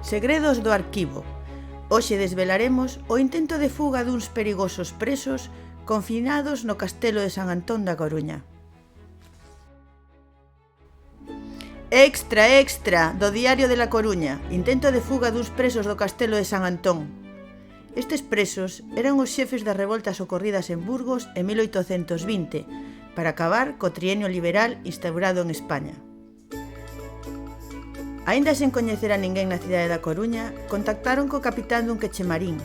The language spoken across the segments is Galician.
Segredos do arquivo. Hoxe desvelaremos o intento de fuga duns perigosos presos confinados no castelo de San Antón da Coruña. Extra, extra, do Diario de La Coruña. Intento de fuga duns presos do castelo de San Antón. Estes presos eran os xefes das revoltas ocorridas en Burgos en 1820 para acabar co trienio liberal instaurado en España. Aínda sen coñecer a ninguén na cidade da Coruña, contactaron co capitán dun quechemarín.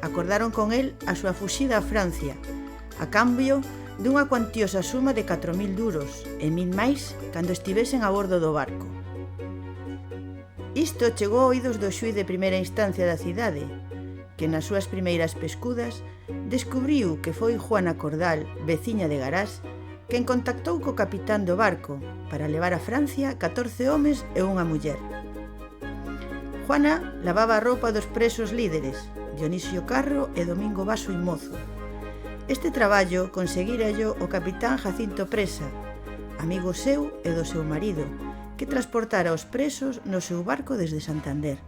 Acordaron con el a súa fuxida a Francia, a cambio dunha cuantiosa suma de 4.000 duros e 1.000 máis cando estivesen a bordo do barco. Isto chegou a oídos do xuíz de primeira instancia da cidade, que nas súas primeiras pescudas descubriu que foi Juana Cordal, veciña de Garás, quen contactou co capitán do barco para levar a Francia 14 homes e unha muller. Juana lavaba a roupa dos presos líderes, Dionisio Carro e Domingo Baso y Mozo. Este traballo conseguírallo o capitán Jacinto Presa, amigo seu e do seu marido, que transportara os presos no seu barco desde Santander.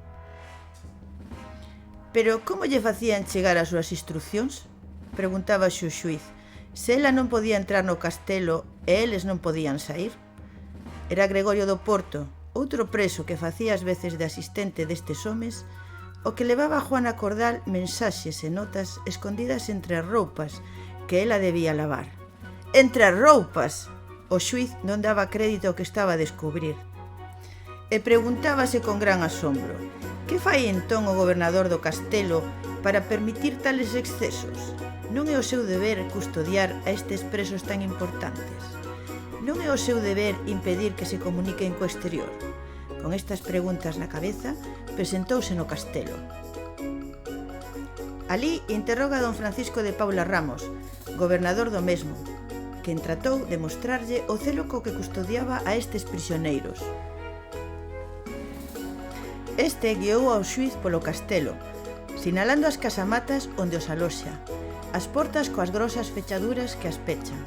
Pero como lle facían chegar as súas instruccións? Preguntaba o xuíz. Se ela non podía entrar no castelo e eles non podían saír. Era Gregorio do Porto, outro preso que facía as veces de asistente destes homes, o que levaba a Juana Cordal mensaxes e notas escondidas entre as roupas que ela debía lavar. Entre as roupas! O xuíz non daba crédito ao que estaba a descubrir. E preguntábase con gran asombro: que fai entón o gobernador do castelo para permitir tales excesos? Non é o seu deber custodiar a estes presos tan importantes? Non é o seu deber impedir que se comuniquen co exterior? Con estas preguntas na cabeza, presentouse no castelo. Alí interroga a don Francisco de Paula Ramos, gobernador do mesmo, quen tratou de mostrarlle o celo co que custodiaba a estes prisioneiros. Este guiou ao xuíz polo castelo, sinalando as casamatas onde os aloxa, as portas coas grosas fechaduras que as pechan,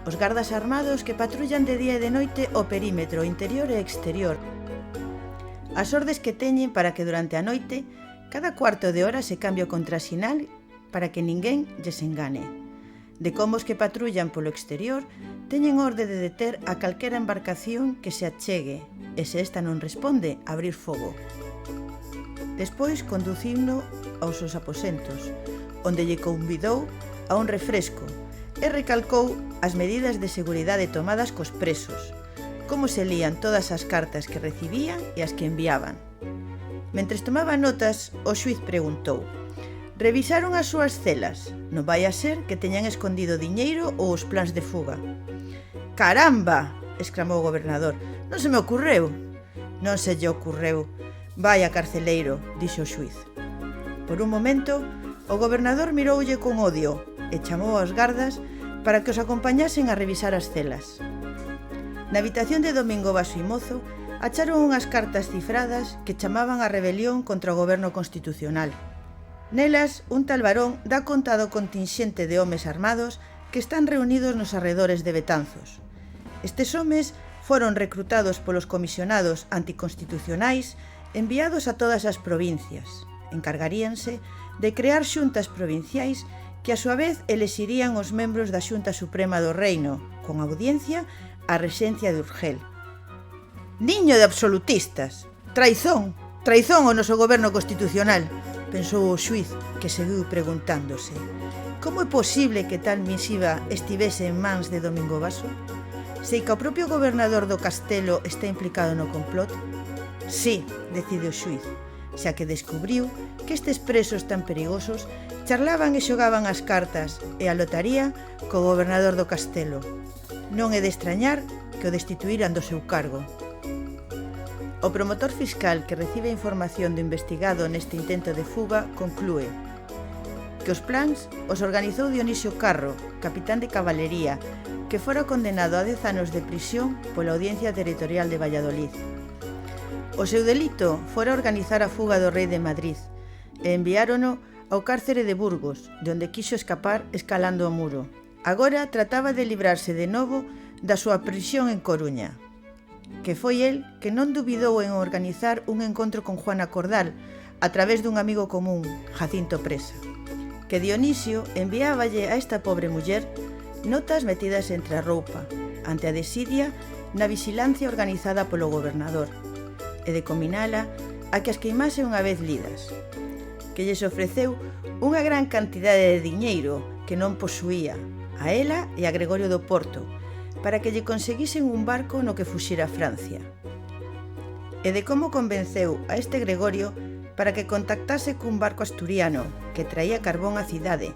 os gardas armados que patrullan de día e de noite o perímetro interior e exterior, as ordes que teñen para que durante a noite cada cuarto de hora se cambie o contrasinal para que ninguén lles engane, de como os que patrullan polo exterior teñen orde de deter a calquera embarcación que se achegue e se esta non responde, abrir fogo. Despois conduciuno aos seus aposentos, onde lle convidou a un refresco e recalcou as medidas de seguridade tomadas cos presos, como se lían todas as cartas que recibían e as que enviaban. Mentres tomaba notas, o xuíz preguntou: revisaron as súas celas? Non vai a ser que teñan escondido diñeiro ou os plans de fuga? Caramba! Exclamou o gobernador. Non se me ocurreu. Non se lle ocurreu. Vai a carceleiro, dixo o xuíz. Por un momento, o gobernador miroulle con odio e chamou aos gardas para que os acompañasen a revisar as celas. Na habitación de Domingo Baso y Mozo acharon unhas cartas cifradas que chamaban a rebelión contra o goberno constitucional. Nelas, un tal varón dá conta do contingente de homes armados que están reunidos nos arredores de Betanzos. Estes homes foron recrutados polos comisionados anticonstitucionais enviados a todas as provincias. Encargaríanse de crear xuntas provinciais que a súa vez elexirían os membros da Xunta Suprema do Reino, con audiencia á rexencia de Urgel. Niño de absolutistas! Traizón! Traizón ao noso goberno constitucional! Pensou o xuíz, que seguiu preguntándose: como é posible que tal misiva estivese en mans de Domingo Baso? Sei que o propio gobernador do castelo está implicado no complot? Sí, decide o xuíz, xa que descubriu que estes presos tan perigosos charlaban e xogaban as cartas e a lotaría co gobernador do castelo. Non é de extrañar que o destituíran do seu cargo. O promotor fiscal que recibe a información do investigado neste intento de fuga conclúe que os plans os organizou Dionisio Carro, capitán de cabalería, que fora condenado a 10 anos de prisión pola Audiencia Territorial de Valladolid. O seu delito fora organizar a fuga do rei de Madrid e enviárono ao cárcere de Burgos, de onde quixo escapar escalando o muro. Agora trataba de librarse de novo da súa prisión en Coruña. que foi el que non dubidou en organizar un encontro con Juana Cordal a través dun amigo común, Jacinto Presa, que Dionisio enviáballe a esta pobre muller notas metidas entre a roupa, ante a desidia na vixilancia organizada polo gobernador, e de combinala a que as queimase unha vez lidas, que lles ofreceu unha gran cantidade de diñeiro que non posuía, a ela e a Gregorio do Porto, para que lle conseguisen un barco no que fuxira a Francia. E de como convenceu a este Gregorio para que contactase cun barco asturiano que traía carbón á cidade,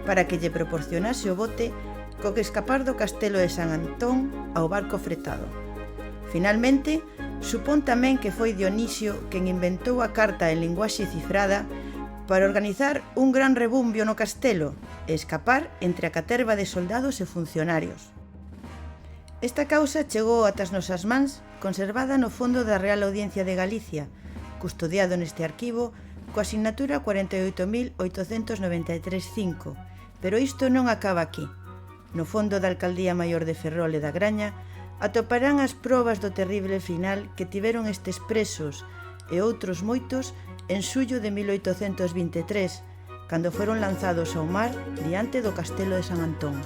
para que lle proporcionase o bote co que escapar do castelo de San Antón ao barco fretado. Finalmente, supón tamén que foi Dionisio quen inventou a carta en linguaxe cifrada para organizar un gran rebumbio no castelo e escapar entre a caterva de soldados e funcionarios. Esta causa chegou ata as nosas mans conservada no fondo da Real Audiencia de Galicia, custodiado neste arquivo coa asignatura 48.893.5, pero isto non acaba aquí. No fondo da Alcaldía Maior de Ferrol e da Graña atoparán as probas do terrible final que tiveron estes presos e outros moitos en xullo de 1823, cando foron lanzados ao mar diante do castelo de San Antón.